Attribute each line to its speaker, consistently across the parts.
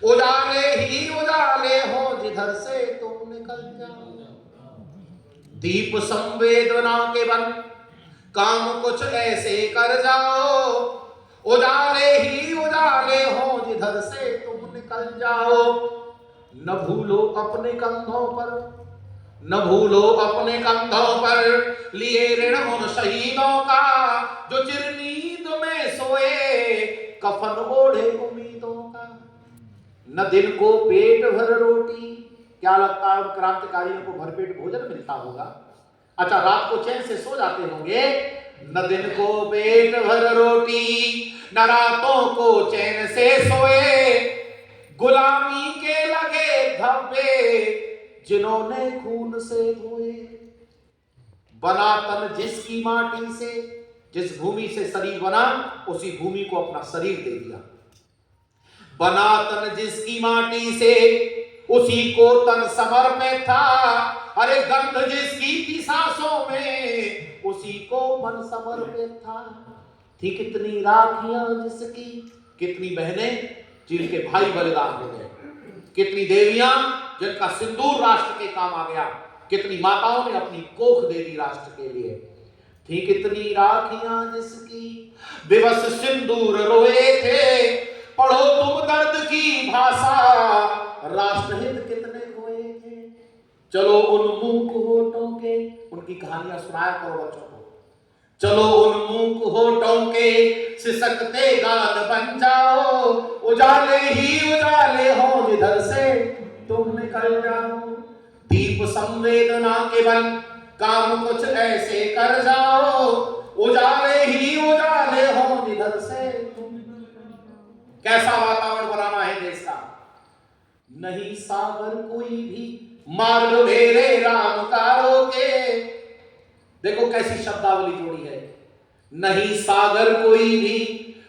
Speaker 1: उजाले ही उजाले हो जिधर से तुम निकल जाओ। दीप संवेदना के बन काम कुछ ऐसे कर जाओ। उजाले ही उजाले हो जिधर से तुम निकल जाओ। न भूलो अपने कंधों पर, न भूलो अपने कंधों पर लिए ऋण उन शहीदों का जो चिरनींद में सोए कफन ओढ़े उम्मीदों का। न दिन को पेट भर रोटी, क्या लगता है उन क्रांतिकारियों को भरपेट भोजन मिलता होगा? अच्छा, रात को चैन से सो जाते होंगे। न दिन को पेट भर रोटी, न रातों को चैन से सोए, गुलामी के लगे धब्बे जिन्होंने खून से धोए। बना तन जिसकी माटी से, जिस भूमि से शरीर बना उसी भूमि को अपना शरीर दे दिया। बना तन जिसकी माटी से उसी को तन समर्पित था। अरे गंध जिसकी थी सांसों में उसी को मन समर्पित था। थी कितनी राखियां जिसकी, कितनी बहनें जिनके भाई बलिदान हो गए, कितनी देवियां जिनका सिंदूर राष्ट्र के काम आ गया, कितनी माताओं ने अपनी कोख दे दी राष्ट्र के लिए। थी कितनी राखियां जिसकी विवश सिंदूर रोए थे। पढ़ो तुम दर्द की भाषा, राष्ट्रहित कितने खोए थे। चलो उन मूक होठों के, उनकी कहानियां सुनाया करो बच्चों को। चलो उन मूक होठों के सिसकते गान बन जाओ। उजाले ही उजाले हो जिधर से तुम निकल जाओ। दीप संवेदना के बन काम कुछ ऐसे कर जाओ। उजाले ही उजाले हो जिधर से तुम। कैसा वातावरण बनाना है देश का? नहीं सागर कोई भी मार्ग मेरे राम कारों के। देखो कैसी शब्दावली जोड़ी है। नहीं सागर कोई भी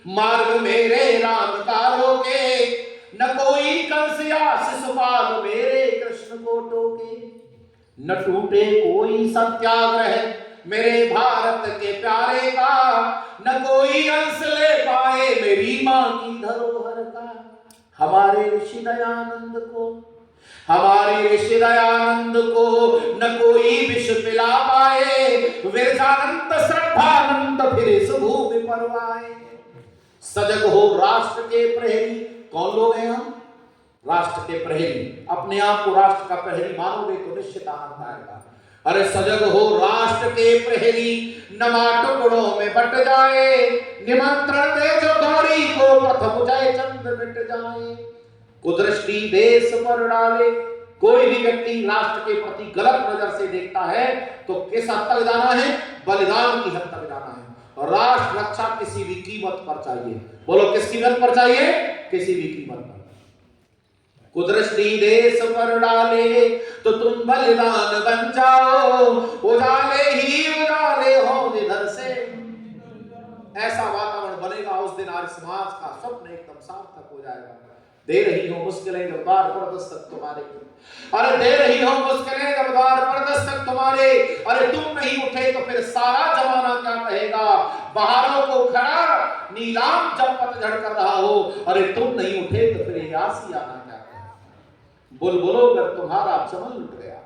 Speaker 1: मार्ग मेरे राम कारों के। न कोई कंस या शिशुपाल मेरे कृष्ण को टोके। न टूटे कोई सत्याग्रह मेरे भारत के प्यारे का। न कोई अंश ले पाए मेरी मां की धरोहर का। हमारे ऋषि दयानंद को, हमारे ऋषि दयानंद को न कोई विष पिला पाए। विरजानंद श्रद्धानंद फिर इस भूमि पर आए। सजग हो राष्ट्र के प्रहरी। कौन लोग हैं हम? राष्ट्र के प्रहरी। अपने आप को राष्ट्र का प्रहरी मानोगे तो निश्चित आनंद आएगा। अरे सजग हो राष्ट्र के प्रहरी, नमा टुकड़ों में बट जाए। निमंत्रण दे जो गौरी को प्रथम जय चंद मिट जाए। कुदृष्टि देश पर डाले। कोई भी व्यक्ति राष्ट्र के प्रति गलत नजर से देखता है तो किस हद तक जाना है? बलिदान की हद तक जाना है। राष्ट्र रक्षा किसी भी कीमत पर चाहिए। बोलो किस कीमत पर चाहिए? किसी भी कीमत पर। कुदृष्टि देश पर डाले तो तुम बलिदान बन जाओ। उजाले ही उजाले हो जिधर से। ऐसा वातावरण बनेगा उस दिन आर्य समाज का स्वप्न एकदम सार्थक हो जाएगा। दे रही हो मुश्किलें जब द्वार पर दस्तक तुम्हारे। अरे दे रही हो मुश्किलें जब द्वार पर दस्तक तुम्हारे। अरे तुम नहीं उठे तो फिर सारा जमाना क्या कहेगा। बहारों को खड़ा नीलाम जब पतझड़ कर रहा हो। अरे तुम नहीं उठे तो फिर ये आसियाना क्या कहेगा। बुलबुलो अगर तुम्हारा चमन लुट गया,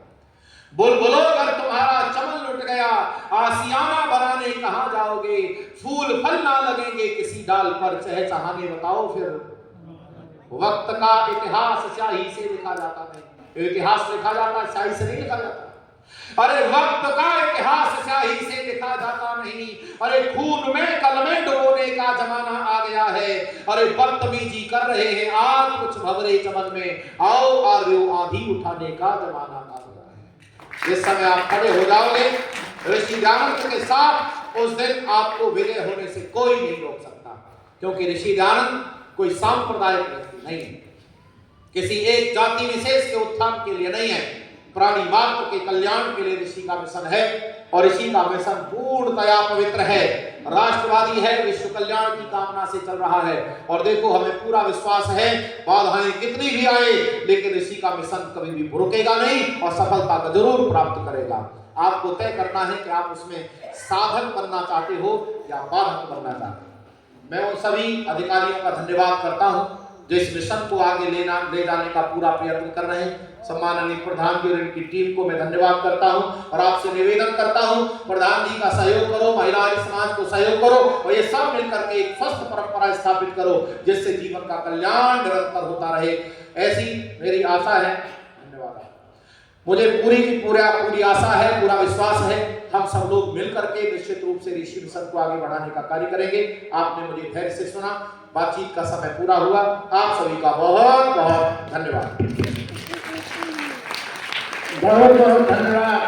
Speaker 1: बुलबुलो अगर तुम्हारा चमन लुट गया। आसियाना बनाने कहां जाओगे? फूल फल ना लगेंगे किसी डाल पर चहचहाने। बताओ फिर वक्त का इतिहास स्याही से लिखा जाता नहीं। इतिहास लिखा जाता स्याही से नहीं लिखा जाता। अरे वक्त का इतिहास स्याही से लिखा जाता नहीं। अरे खून में कलमे डुबोने का जमाना आ गया है। अरे बदतमीजी कर रहे हैं आज कुछ भंवरे चमन में। आओ आर्यो आंधी उठाने का जमाना आ गया है। इस समय आप खड़े हो जाओगे ऋषि दयानंद के साथ। उस दिन आपको विजय होने से कोई नहीं रोक सकता। क्योंकि ऋषि दयानंद कोई सांप्रदायिक व्यक्ति नहीं है, किसी एक जाति विशेष के उत्थान के लिए नहीं है। प्राणी मात्र के कल्याण के लिए ऋषि का मिशन है। और ऋषि का मिशन पूर्णतया पवित्र है, राष्ट्रवादी है, विश्व कल्याण की कामना से चल रहा है। और देखो हमें पूरा विश्वास है बाधाएं कितनी भी आए लेकिन ऋषि का मिशन कभी भी रुकेगा नहीं और सफलता को जरूर प्राप्त करेगा। आपको तय करना है कि आप उसमें साधक बनना चाहते हो या बाधक बनना चाहते हो। मैं उन सभी अधिकारियों का धन्यवाद करता हूं जो इस मिशन को आगे ले जाने का पूरा प्रयत्न कर रहे हैं। सम्माननीय प्रधान जी और इनकी टीम को मैं धन्यवाद करता हूं और आपसे निवेदन करता हूं, प्रधान जी का सहयोग करो, महिला समाज को सहयोग करो और ये सब मिलकर के एक स्वस्थ परंपरा स्थापित करो जिससे जीवन का कल्याण निरंतर होता रहे, ऐसी मेरी आशा है। धन्यवाद। मुझे पूरी आशा है, पूरा विश्वास है, हम सब लोग मिलकर के निश्चित रूप से ऋषि मिशन को आगे बढ़ाने का कार्य करेंगे। आपने मुझे धैर्य से सुना, बातचीत का समय पूरा हुआ। आप सभी का बहुत बहुत धन्यवाद।
Speaker 2: बहुत बहुत धन्यवाद।